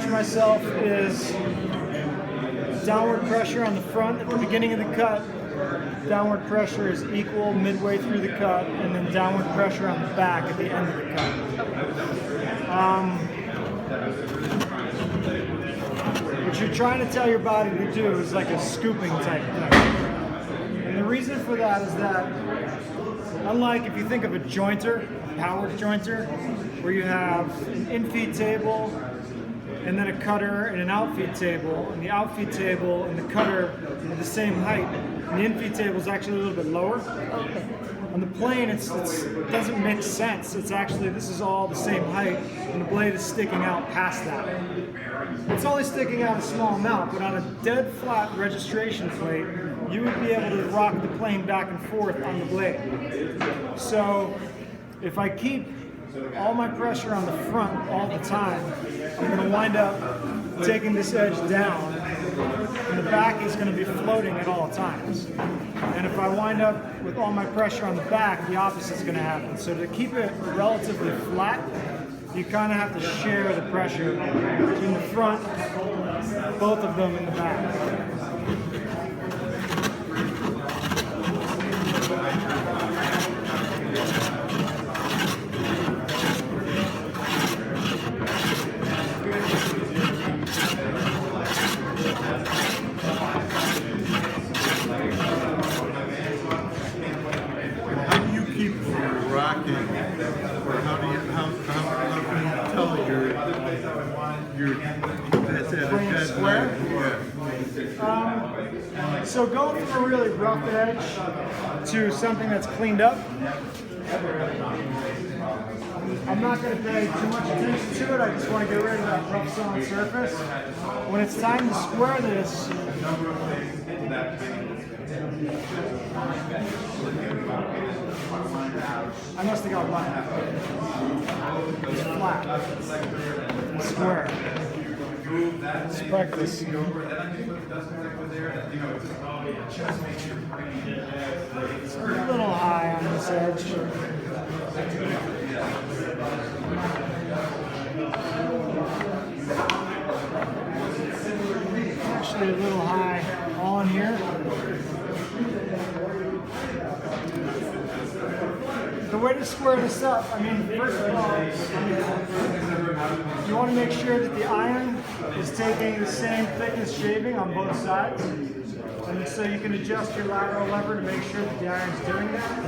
teach myself is downward pressure on the front at the beginning of the cut. Downward pressure is equal midway through the cut, and then downward pressure on the back at the end of the cut. What you're trying to tell your body to do is like a scooping type thing. And the reason for that is that, unlike if you think of a jointer, a power jointer, where you have an in-feed table and then a cutter and an out-feed table, and the out-feed table and the cutter are the same height, and the in-feed table is actually a little bit lower. Okay. On the plane, it doesn't make sense. It's actually, this is all the same height, and the blade is sticking out past that. It's only sticking out a small amount, but on a dead flat registration plate, you would be able to rock the plane back and forth on the blade. So if I keep all my pressure on the front all the time, I'm going to wind up taking this edge down, and the back is going to be floating at all times. And if I wind up with all my pressure on the back, the opposite is going to happen. So to keep it relatively flat, you kind of have to share the pressure between the front, both of them in the back. So going from a really rough edge to something that's cleaned up, I'm not going to pay too much attention to it. I just want to get rid of that rough solid surface. When it's time to square this, I must have got one. It's flat. It's square. Let's practice. It's a little high on this edge. Actually a little high on here. The way to square this up, I mean, first of all, you want to make sure that the iron is taking the same thickness shaving on both sides. And so you can adjust your lateral lever to make sure that the iron's doing that.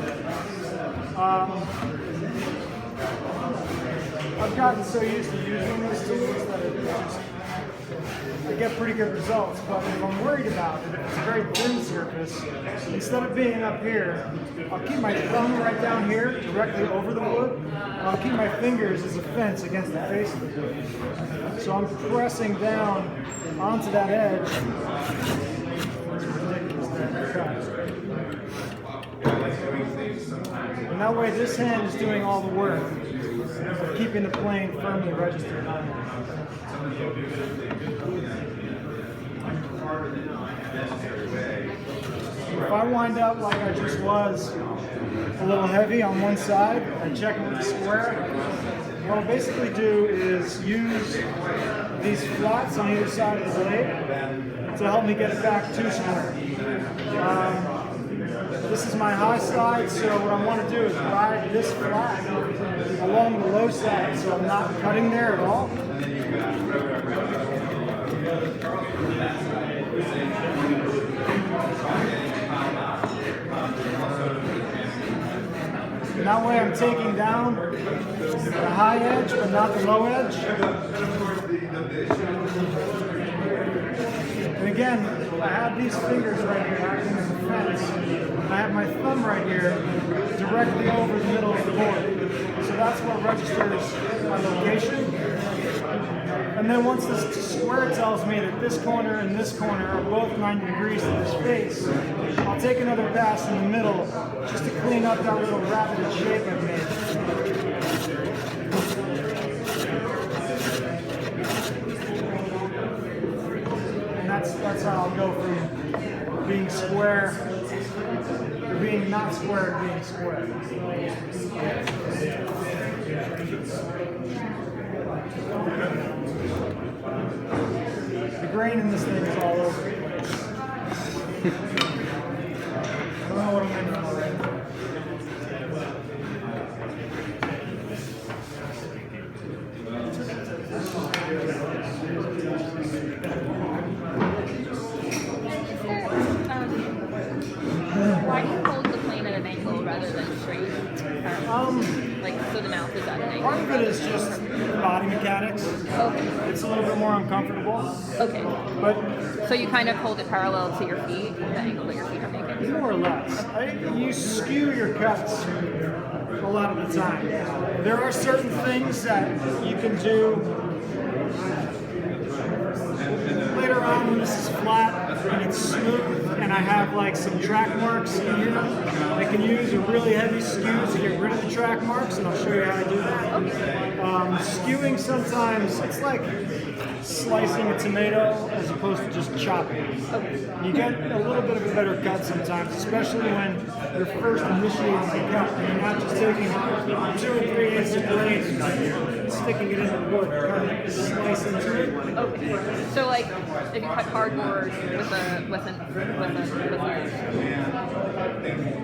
I've gotten so used to using these tools that I get pretty good results, but if I'm worried about it, if it's a very thin surface, instead of being up here, I'll keep my thumb right down here, directly over the wood, and I'll keep my fingers as a fence against the face of the wood. So I'm pressing down onto that edge. It's ridiculous that cut. And that way this hand is doing all the work, keeping the plane firmly registered on it. If I wind up like I just was, a little heavy on one side, I check it with the square. What I'll basically do is use these flats on either side of the blade to help me get it back to square. This is my high side, so what I want to do is ride this flat along the low side so I'm not cutting there at all. And that way I'm taking down the high edge but not the low edge. And again, I have these fingers right here acting as a fence. I have my thumb right here directly over the middle of the board. So that's what registers my location. And then once this square tells me that this corner and this corner are both 90 degrees to this face, I'll take another pass in the middle just to clean up that little rapid shape I've made. And that's how I'll go from being square to being not square to being square. grain in this thing is all over the place. I don't know what I'm doing already. Why do you hold the plane at an angle rather than straight? Like, so the mouth is at an angle? Part of it is just body mechanics. Okay. It's a little bit more uncomfortable. Okay. But So you kind of hold it parallel to your feet, the angle that your feet are making? more or less. You skew your cuts a lot of the time. There are certain things that you can do later on when this is flat and it's smooth and I have like some track marks in here. I can use a really heavy skew to get rid of the track marks, and I'll show you how to do that. Skewing sometimes, it's like slicing a tomato as opposed to just chopping. You get a little bit of a better cut sometimes, especially when you're first initiating the cut. And you're not just taking 2 or 3 inches of blade and sticking it into the wood, kind of slice into it. Okay. So like, if you cut cardboard with a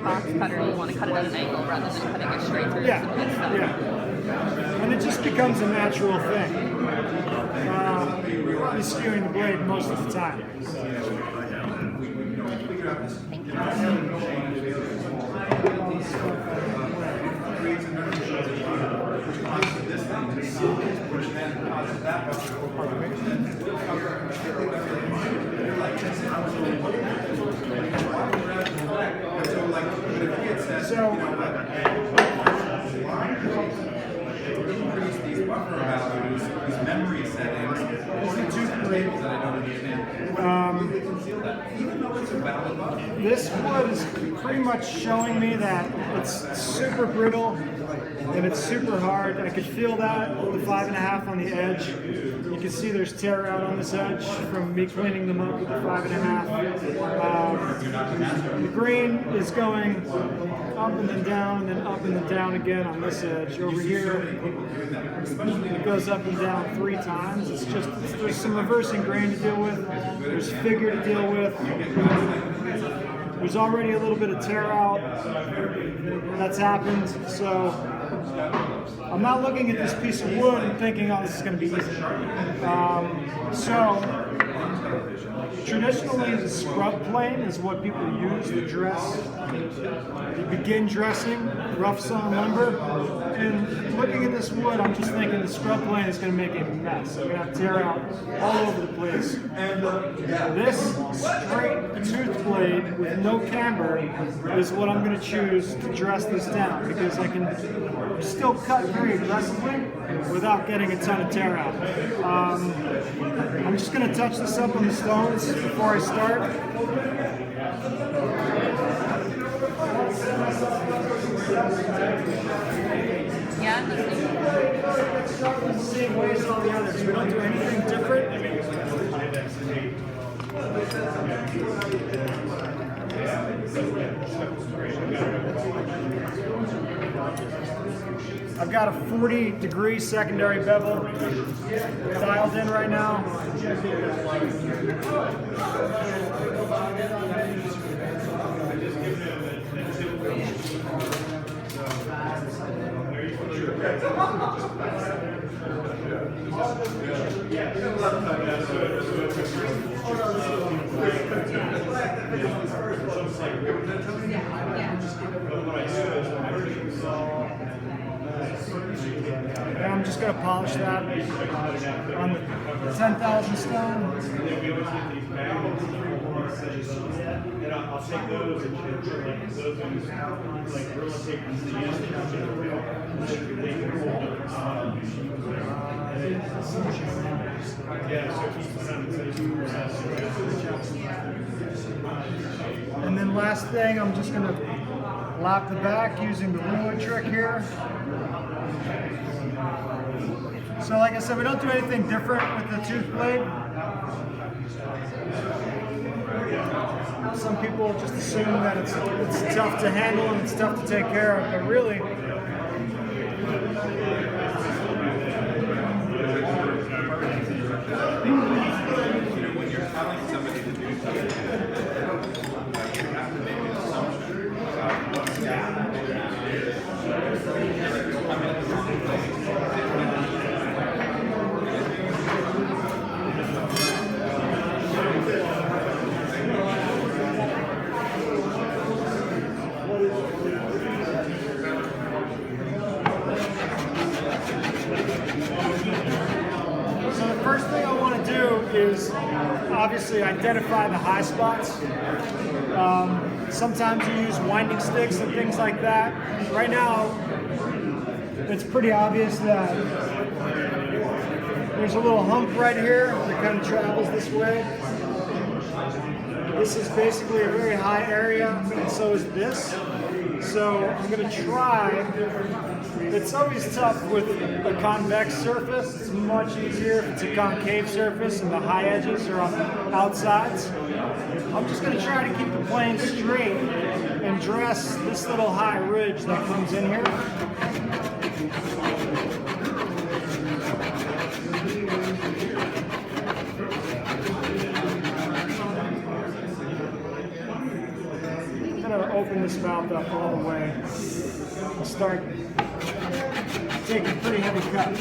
box cutter, you want to cut it at an angle rather than cutting it straight through. Yeah, some of this stuff. yeah. And it just becomes a natural thing. You're skewing the blade most of the time. Thank So, these buffer values, these memory settings, this wood is pretty much showing me that it's super brittle and it's super hard. I could feel that, the 5.5 on the edge. You can see there's tear out on this edge from me cleaning them up with the 5.5. The grain is going up and then down and then up and then down again on this edge. Over here, it goes up and down 3 times. It's just, there's some reversing grain to deal with. There's figure to deal with. There's already a little bit of tear out that's happened. So I'm not looking at this piece of wood and thinking, oh, this is going to be easy. Traditionally, the scrub plane is what people use to dress. You begin dressing rough sawn lumber, and looking at this wood, I'm just thinking the scrub plane is going to make a mess. I'm going to have tear out all over the place. This straight tooth blade with no camber is what I'm going to choose to dress this down, because I can still cut very aggressively without getting a ton of tear out. I'm just going to touch this up on the stones before I start. Yeah, I'm listening. Start with the same way as all the others. We don't do anything different. I've got a 40-degree secondary bevel dialed in right now. And I'm just going to polish that on the 10,000 stone. And I'll take those and those ones like really take And then last thing, I'm just going to lap the back using the ruler trick here. So like I said, we don't do anything different with the tooth blade. Some people just assume that it's tough to handle and it's tough to take care of, but really, is obviously identify the high spots. Sometimes you use winding sticks and things like that. Right now, it's pretty obvious that there's a little hump right here that kind of travels this way. This is basically a very high area, and so is this. So I'm going to try. It's always tough with a convex surface. It's much easier if it's a concave surface and the high edges are on the outsides. I'm just going to try to keep the plane straight and dress this little high ridge that comes in here. Open this valve up all the way. I'll start taking a pretty heavy cut.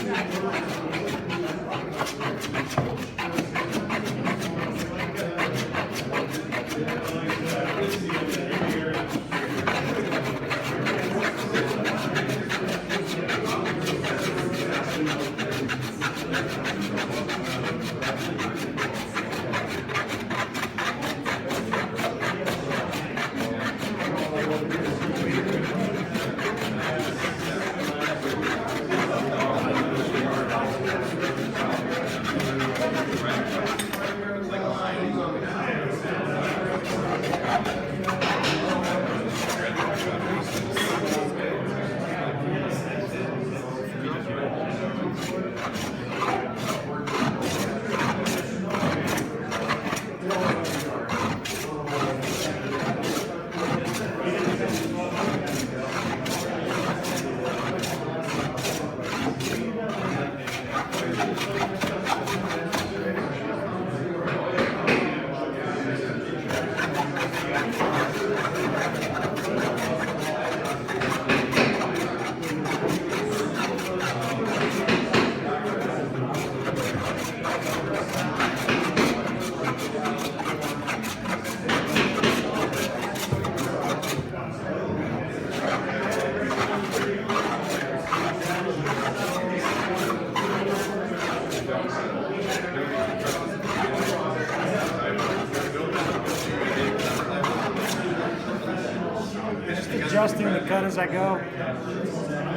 Adjusting the cut as I go.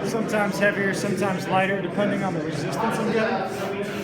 Sometimes heavier, sometimes lighter, depending on the resistance I'm getting.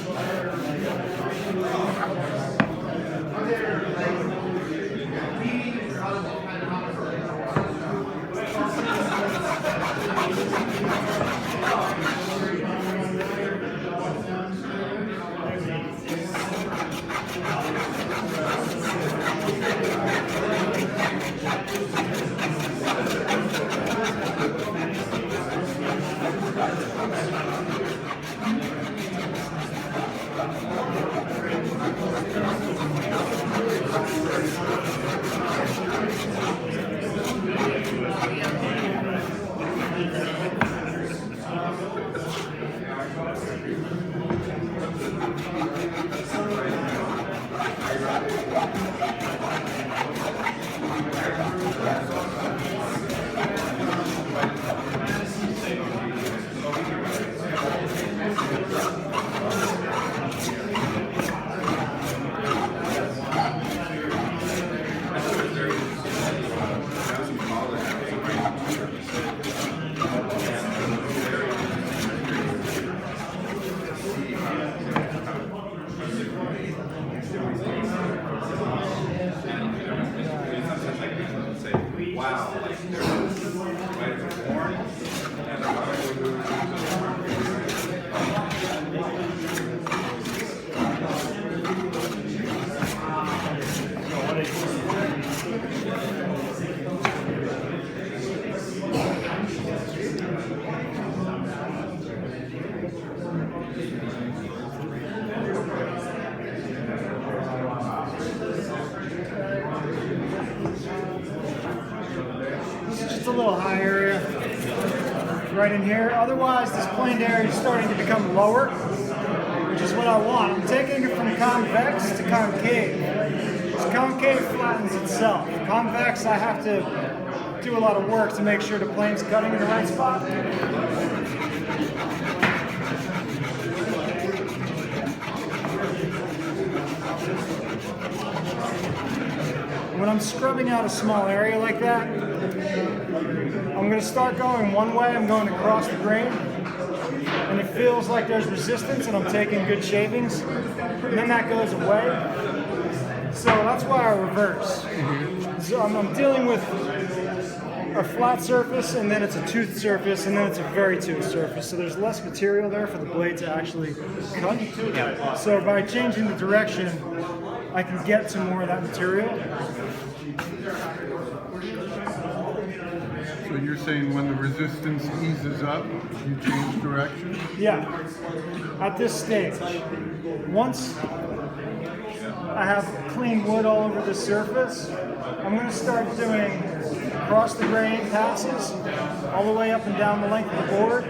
Just a little high area right in here. Otherwise, this planed area is starting to become lower, which is what I want. I'm taking it from convex to concave. This concave flattens itself. Convex, I have to do a lot of work to make sure the plane's cutting in the right spot. when I'm scrubbing out a small area like that, I'm going to start going one way, I'm going across the grain, and it feels like there's resistance and I'm taking good shavings, and then that goes away. So that's why I reverse. So I'm dealing with a flat surface, and then it's a toothed surface, and then it's a very toothed surface. So there's less material there for the blade to actually cut. Yeah. So by changing the direction, I can get to more of that material. So you're saying when the resistance eases up, you change direction? Yeah, at this stage. Once I have clean wood all over the surface, I'm going to start doing across the grain passes all the way up and down the length of the board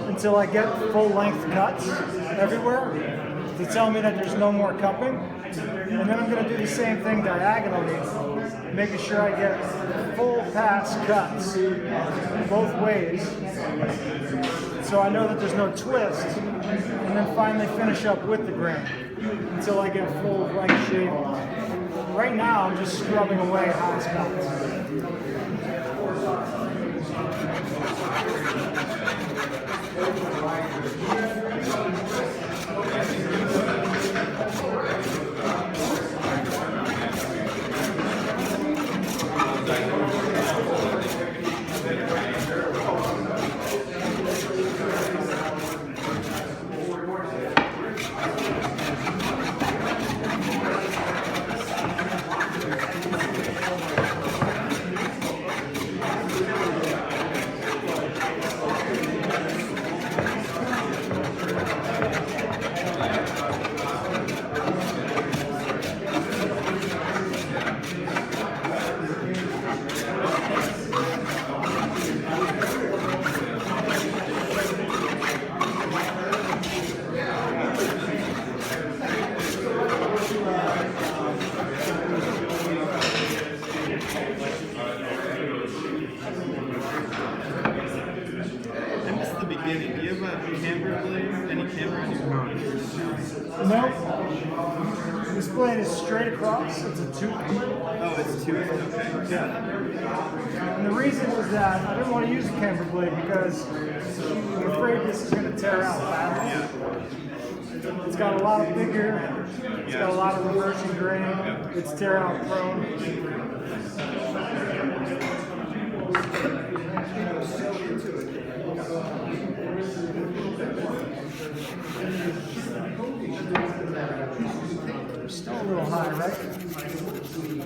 until I get full length cuts everywhere to tell me that there's no more cupping. And then I'm going to do the same thing diagonally, making sure I get full pass cuts both ways so I know that there's no twist, and then finally finish up with the grain until I get full right shape. Right now I'm just scrubbing away high spots. beginning. Do you have a camber blade? Any camber on your car? Nope. This blade is straight across. It's a tooth blade. Oh, it's two. Okay. Yeah. And the reason was that I didn't want to use a camber blade because I'm afraid this is going to tear out badly. Yeah. It's got a lot of figure. It's got a lot of reversing grain. It's tear out prone. Still a little high, right? Because like, you know,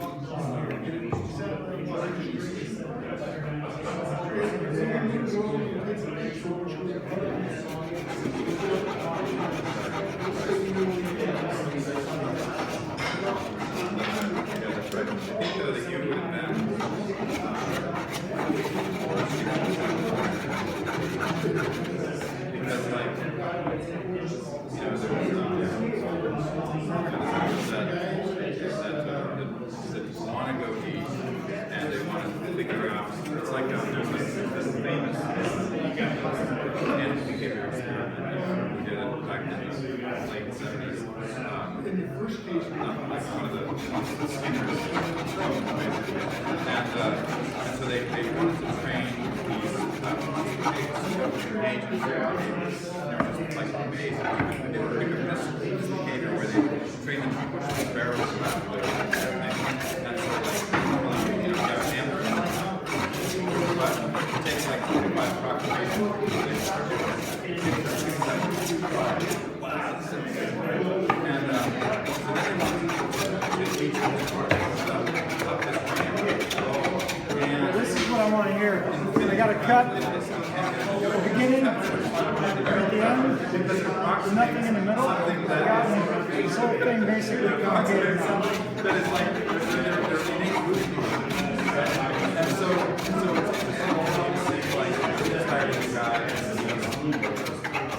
there was that want to go deep and they want to figure out. It's like there's this famous animal behavior experiment. We did it back in the late 70s. Like one of the speakers, and so they wanted to train these agents. Like amazing. They were doing this behavior where they train them to push the barrels around and so like you know, you have an amber but it takes like 45 approximations and so then they want to teach them This is what I want to hear. I got to cut at the beginning, at the end, there's nothing in the middle. I got this whole thing basically complicated now. that is like they're and so it's interesting to see like this type of guy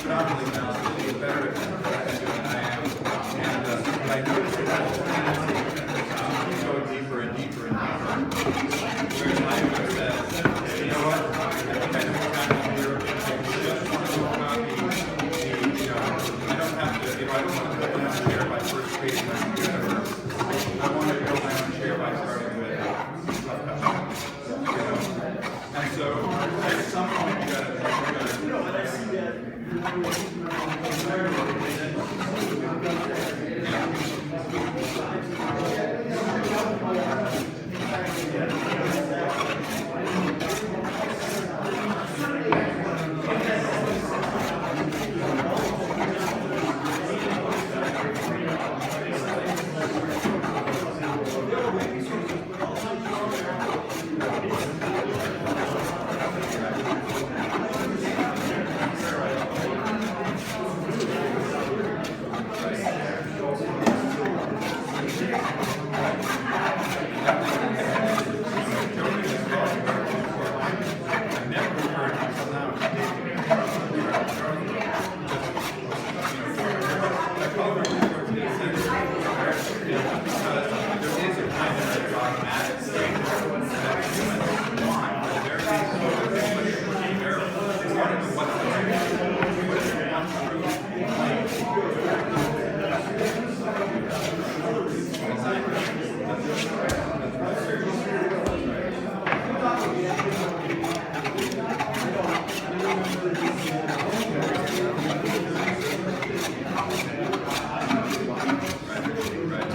probably now is better at than I am and but I noticed that go deeper and deeper and deeper whereas I said you know what I think I know what's happening here I just want to copy the you know I don't have to you know I don't want to build my own chair by first page of my computer I want to build my own chair by starting with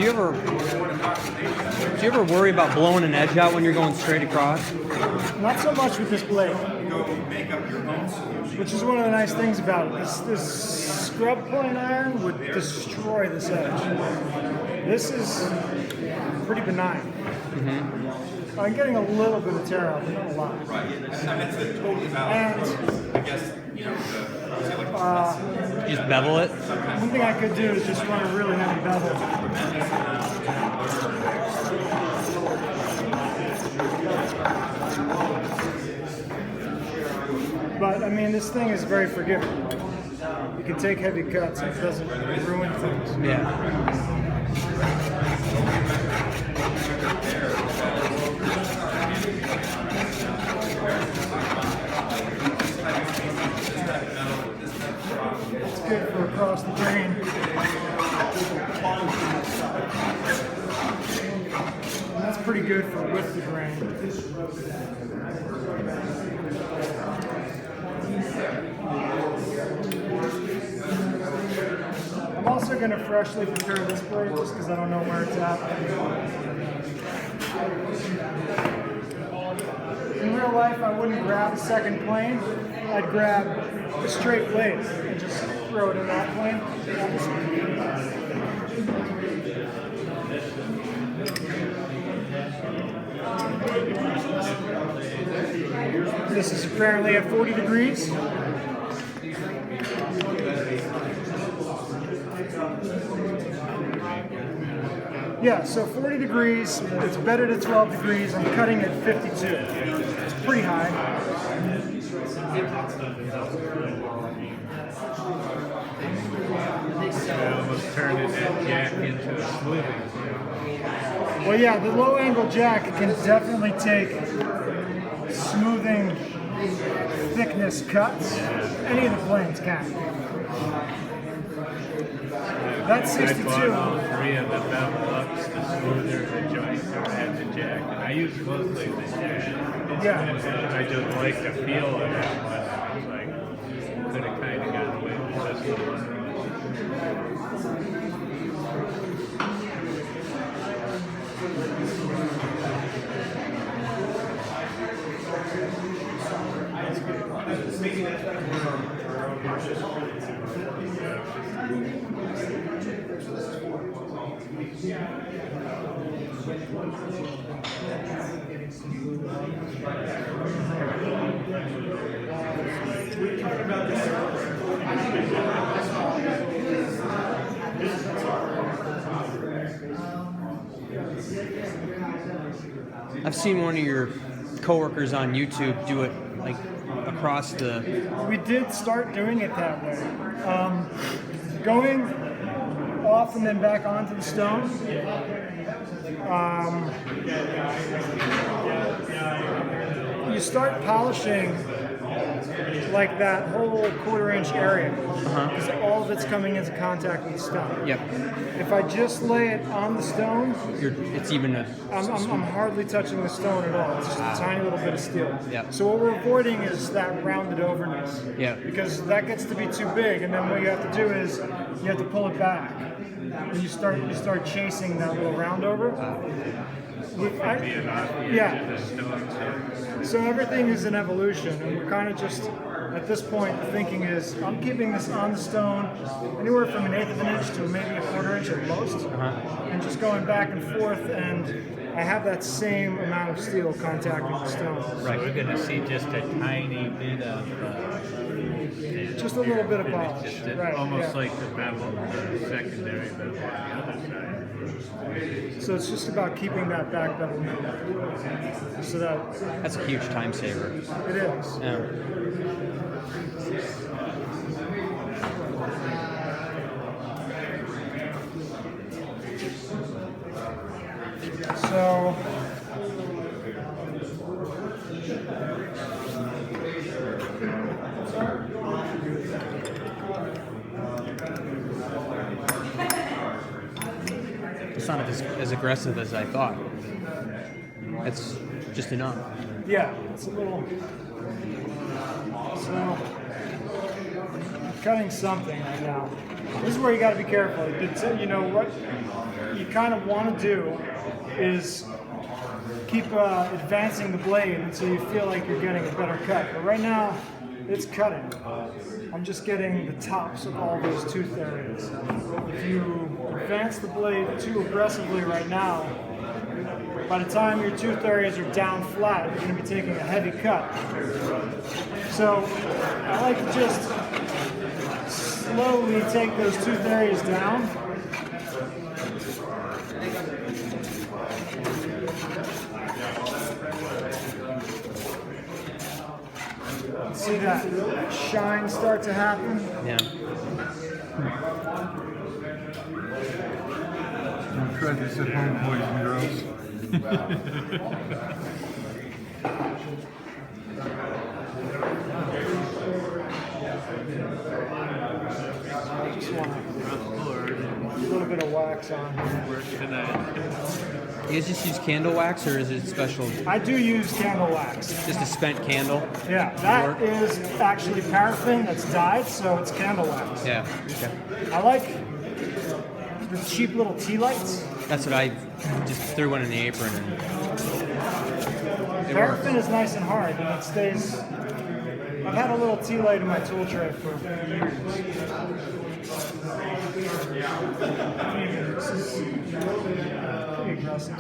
Do you ever worry about blowing an edge out when you're going straight across? Not so much with this blade, Go make up your own solution. which is one of the nice things about it. This scrub point iron would destroy this edge. This is pretty benign. I'm getting a little bit of tear out, but not a lot. Right. I mean, it's totally valid. And I guess, you know, You just bevel it? one thing I could do is just run a really heavy bevel. But I mean, this thing is very forgiving. You can take heavy cuts and it doesn't ruin things. Yeah. It's good for across the grain. And that's pretty good for with the grain. I'm also going to freshly prepare this blade just because I don't know where it's at. In real life, I wouldn't grab a second plane. I'd grab a straight blade and just throw it in that plane. This is apparently at 40 degrees. Yeah, so 40 degrees, it's bedded at 12 degrees, I'm cutting at 52. It's pretty high. I almost turned that jack into a smoothing. Well, yeah, the low angle jack can definitely take smoothing thickness cuts. Any of the planes can. That's I 62. bought all three of the bevel ups, the smoother, the jointer, and the jack. And I use mostly the jack. Yeah. And I just like the feel of that one. I was like, could have kind of gotten away with just the one. I've seen one of your coworkers on YouTube do it like across the. We did start doing it that way. Going off and then back onto the stone. You start polishing like that whole quarter-inch area because all of it's coming into contact with the stone. Yep. If I just lay it on the stone, It's even a. I'm hardly touching the stone at all. It's just a tiny little bit of steel. Yep. So what we're avoiding is that rounded overness. Yeah. Because that gets to be too big, and then what you have to do is you have to pull it back, and you start chasing that little round over. Yeah. So everything is an evolution, and we're kind of just at this point the thinking is I'm keeping this on the stone anywhere from 1/8 of an inch to maybe a 1/4 inch at most, and just going back and forth, and I have that same amount of steel contacting the stone. Right. So we're going to see just a tiny bit of. Just a little bit of polish, Just right? almost Yeah. like the bevel, the secondary bevel on the other side. So it's just about keeping that back bevel moving, so that That's a huge time saver. it is. Yeah. So It's not as aggressive as I thought. It's just enough. yeah, it's a little. So I'm cutting something right now. This is where you got to be careful. You know what you kind of want to do is keep advancing the blade until you feel like you're getting a better cut. But right now, it's cutting. I'm just getting the tops of all those tooth areas. If you advance the blade too aggressively right now, by the time your tooth areas are down flat, you're going to be taking a heavy cut. So I like to just slowly take those tooth areas down. See that shine start to happen? Yeah. Don't try this at home, boys and girls. Just want a little bit of wax on here. You guys just use candle wax, or is it special? I do use candle wax. Just a spent candle? Yeah, that is actually paraffin that's dyed, so it's candle wax. Yeah. Okay. I like the cheap little tea lights. That's what I just threw one in the apron. And it Paraffin works. is nice and hard, and it stays. I've had a little tea light in my tool tray for years. This is pretty aggressive.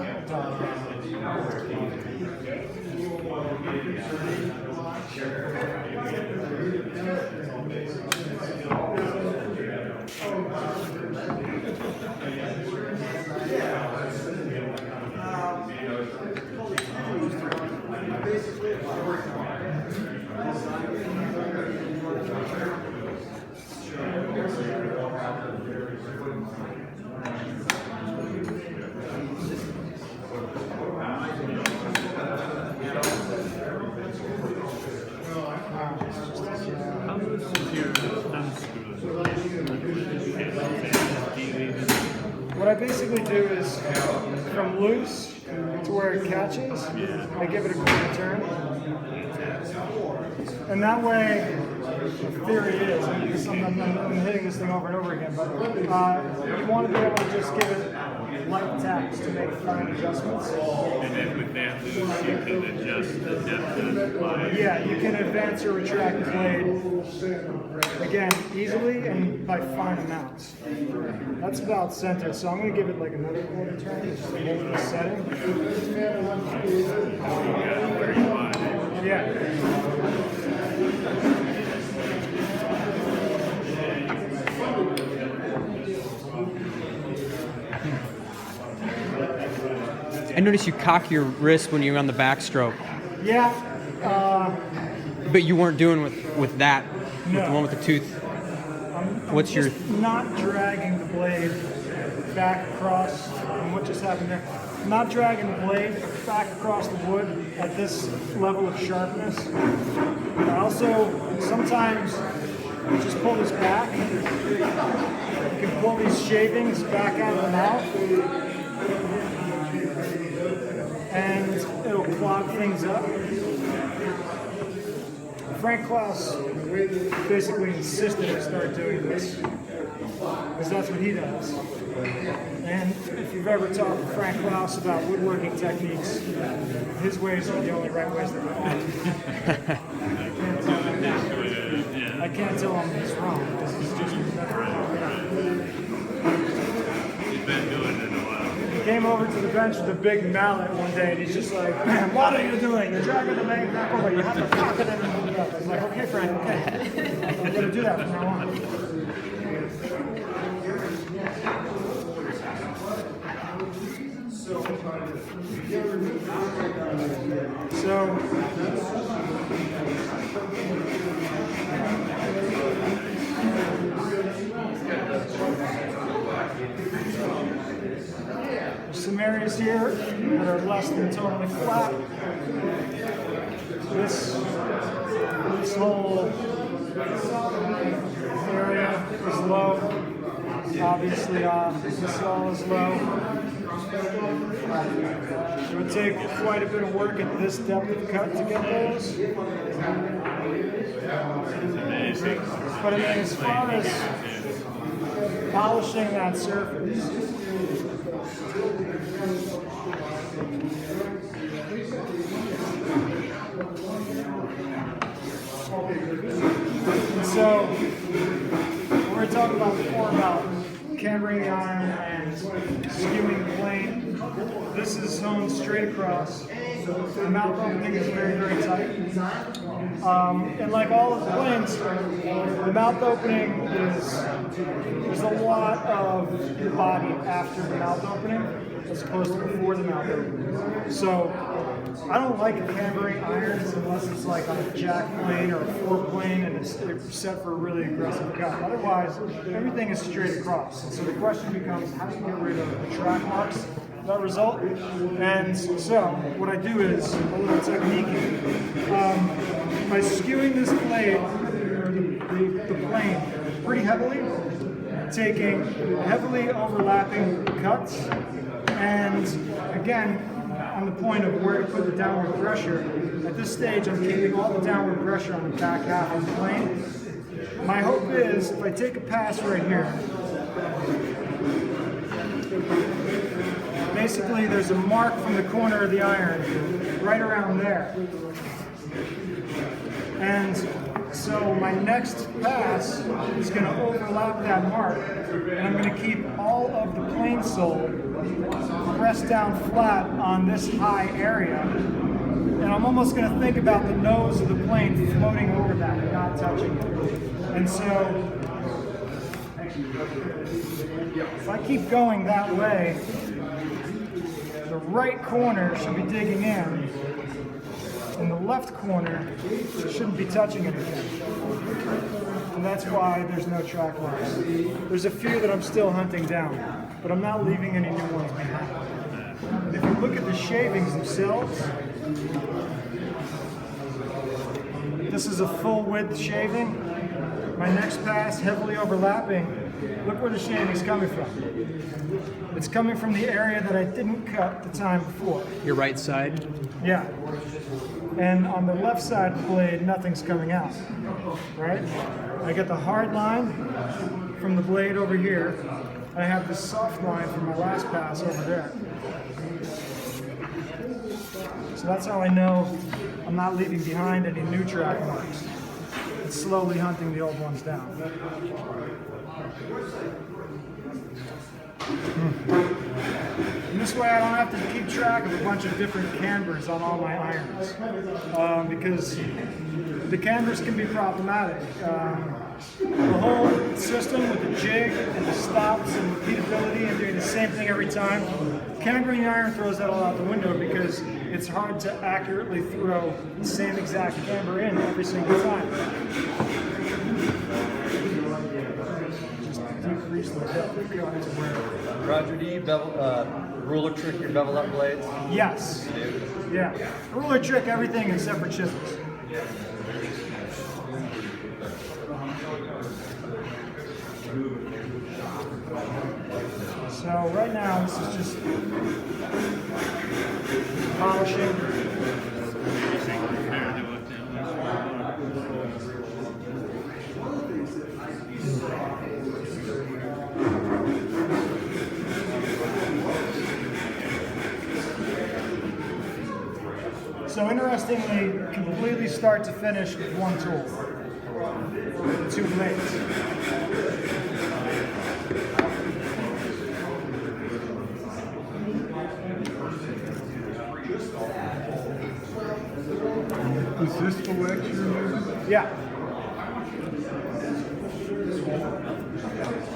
What I basically do is from loose to where it catches, I give it a quick turn. And that way, the theory is, I'm hitting this thing over and over again, but you want to be able to just give it light taps to make fine adjustments. And then with that loose, you can adjust the depth of the blade. Yeah, you can advance or retract the blade, again, easily and by fine amounts. That's about centered, so I'm going to give it like another quarter turn, just to hold the setting. Yeah. I noticed you cock your wrist when you're on the backstroke, Yeah. but you weren't doing with that, with No. the one with the tooth. What's your? Just not dragging the blade back across, and what just happened there? Not dragging the blade back across the wood at this level of sharpness. I also sometimes just pull this back. You can pull these shavings back out of the mouth, and it'll clog things up. Frank Klaus basically insisted I start doing this, because that's what he does. And if you've ever talked to Frank Klaus about woodworking techniques, his ways are the only right ways to go. I can't tell him he's wrong, because he's just better. He's been doing it a while. He came over to the bench with a big mallet one day, and he's just like, "Man, what are you doing? You're dragging the blade back over. You have to cock it in." I was like, "Okay, Frank, okay. I'm going to do that from now on." So, there's some areas here that are less than totally flat. This whole area is low. Obviously, this wall is low. It would take quite a bit of work at this depth of cut to get those. But I mean, as far as polishing that surface. And so, we're going to talk about before about cambering the iron and skewing the plane. This is honed straight across. The mouth opening is very, very tight. And like all of the planes, the mouth opening is, there's a lot of your body after the mouth opening as opposed to before the mouth opening. So I don't like cambering irons unless it's like on a jack plane or a floor plane and it's set for a really aggressive cut. Otherwise, everything is straight across. And so the question becomes, how do you get rid of the track marks that result? And so what I do is a little technique. By skewing this blade, or the plane, pretty heavily, taking heavily overlapping cuts, and again, on the point of where to put the downward pressure, at this stage I'm keeping all the downward pressure on the back half of the plane. My hope is, if I take a pass right here, basically there's a mark from the corner of the iron right around there. And so my next pass is going to overlap that mark, and I'm going to keep all of the plane sole pressed down flat on this high area. And I'm almost going to think about the nose of the plane floating over that and not touching it. And so if I keep going that way, the right corner should be digging in, and the left corner shouldn't be touching it again. And that's why there's no track marks. There's a few that I'm still hunting down, but I'm not leaving any new ones behind. And if you look at the shavings themselves, this is a full width shaving. My next pass, heavily overlapping, look where the shaving's coming from. It's coming from the area that I didn't cut the time before. Your right side? Yeah. And on the left side of the blade, nothing's coming out, right? I get the hard line from the blade over here. I have the soft line from my last pass over there. So that's how I know I'm not leaving behind any new track marks. It's slowly hunting the old ones down. And this way I don't have to keep track of a bunch of different cambers on all my irons, because the cambers can be problematic. The whole system with the jig and the stops and repeatability and doing the same thing every time, cambering the iron throws that all out the window because it's hard to accurately throw the same exact camber in every single time. Decrease the depth of cut to where. Roger, do you ruler trick your bevel up blades? Yes. Yeah. Ruler trick everything except for chisels. So right now this is just polishing. So interestingly, completely start to finish with one tool, two blades. Is this the wedge you're using? Yeah.